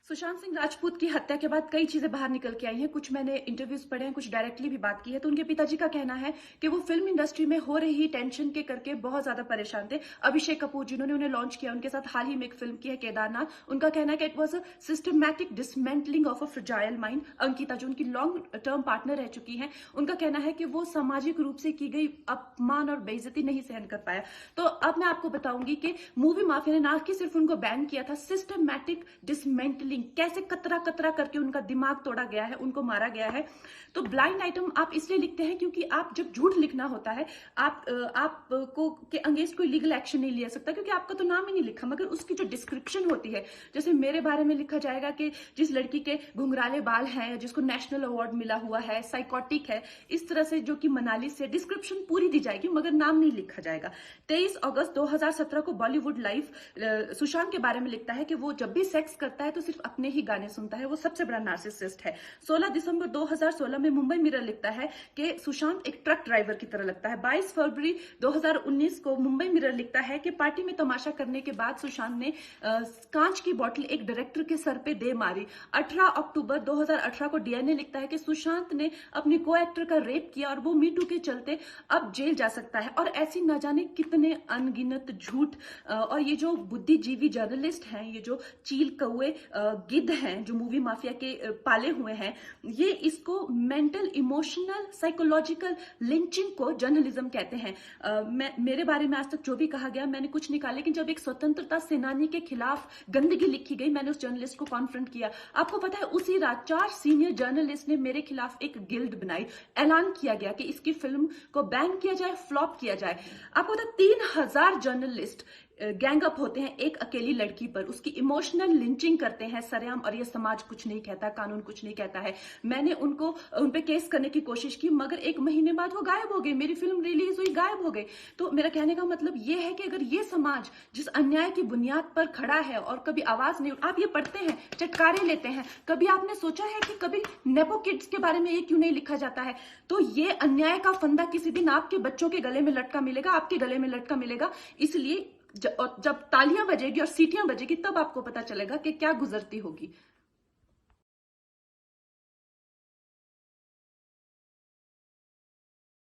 सुशांत सिंह राजपूत की हत्या के बाद कई चीजें बाहर निकल के आई हैं। कुछ मैंने इंटरव्यूज पढ़े हैं, कुछ डायरेक्टली भी बात की है। तो उनके पिताजी का कहना है कि वो फिल्म इंडस्ट्री में हो रही टेंशन के करके बहुत ज्यादा परेशान थे। अभिषेक कपूर जिन्होंने उन्हें लॉन्च किया, उनके साथ हाल ही में एक फिल्म की है केदारनाथ। उनका कहना है कि it was a systematic dismantling of a fragile mind. Ankita जो उनकी लॉन्ग टर्म पार्टनर रह चुकी है, उनका कहना है कि वो सामाजिक रूप से की गई अपमान और बेइज्जती नहीं सहन कर पाया। तो अब मैं आपको बताऊंगी कि मूवी माफिया ने ना कि सिर्फ उनको बैन किया था, सिस्टमैटिक डिसमेंटलिंग कैसे कतरा कतरा करके उनका दिमाग तोड़ा गया है, उनको मारा गया है। तो ब्लाइंड आइटम आप इसलिए लिखते हैं क्योंकि आप जब झूठ लिखना होता है, आप को के अगेंस्ट कोई लीगल एक्शन नहीं लिया सकता क्योंकि आपका तो नाम ही नहीं लिखा, मगर उसकी जो डिस्क्रिप्शन होती है, जैसे मेरे बारे में लिखा जाएगा कि जिस लड़की के घुंघराले बाल हैं, जिसको नेशनल अवार्ड मिला हुआ है, साइकोटिक है, इस तरह से जो कि मनाली से डिस्क्रिप्शन पूरी दी जाएगी मगर नाम नहीं लिखा जाएगा। 23 अगस्त 2017 को बॉलीवुड लाइव सुशांत के बारे में लिखता है कि वो जब भी सेक्स करता है तो सिर्फ अपने ही गाने सुनता है, वो सबसे बड़ा नार्सिसिस्ट है। 16 दिसंबर 2016 में मुंबई मिरर लिखता है कि सुशांत एक ट्रक ड्राइवर की तरह लगता है। 22 फरवरी 2019 को मुंबई मिरर लिखता है कि पार्टी में तमाशा करने के बाद सुशांत ने कांच की बोतल एक डायरेक्टर के सर पे दे मारी। 18 अक्टूबर 2018 को डीएनए लिखता है कि सुशांत ने अपने को एक्टर का रेप किया और वो मीटू के चलते अब जेल जा सकता है। और ऐसी न जाने कितने अनगिनत झूठ। और ये जो बुद्धिजीवी जर्नलिस्ट हैं, ये जो चील कौए गिद्ध हैं जो मूवी माफिया के पाले हुए हैं, ये इसको मेंटल इमोशनल साइकोलॉजिकल लिंचिंग को जर्नलिज्म कहते हैं। मेरे बारे में आज तक जो भी कहा गया मैंने कुछ नहीं कहा, लेकिन जब एक स्वतंत्रता सेनानी के खिलाफ गंदगी लिखी गई, मैंने उस जर्नलिस्ट को कॉन्फ्रंट किया। आपको पता है उसी रात 4 सीनियर जर्नलिस्ट ने मेरे खिलाफ एक गिल्ड बनाई। ऐलान किया गया कि इसकी फिल्म को बैन किया जाए, फ्लॉप किया जाए। आपको पता है 3000 जर्नलिस्ट गैंग अप होते हैं एक अकेली लड़की पर, उसकी इमोशनल लिंचिंग करते हैं सरेआम, और ये समाज कुछ नहीं कहता, कानून कुछ नहीं कहता है। मैंने उन पे केस करने की कोशिश की मगर 1 महीने बाद वो गायब हो गए, मेरी फिल्म रिलीज हुई, गायब हो गए। तो मेरा कहने का मतलब ये है कि अगर ये समाज जिस अन्याय की बुनियाद पर खड़ा है और कभी आवाज नहीं, आप ये पढ़ते हैं, चटकारे लेते हैं, कभी आपने सोचा है कि कभी नेपो किड्स के बारे में ये क्यों नहीं लिखा जाता है? तो ये अन्याय का फंदा किसी दिन आपके बच्चों के गले में लटका मिलेगा, आपके गले में लटका मिलेगा। इसलिए जब तालियां बजेगी और सीटियां बजेगी तब आपको पता चलेगा कि क्या गुजरती होगी।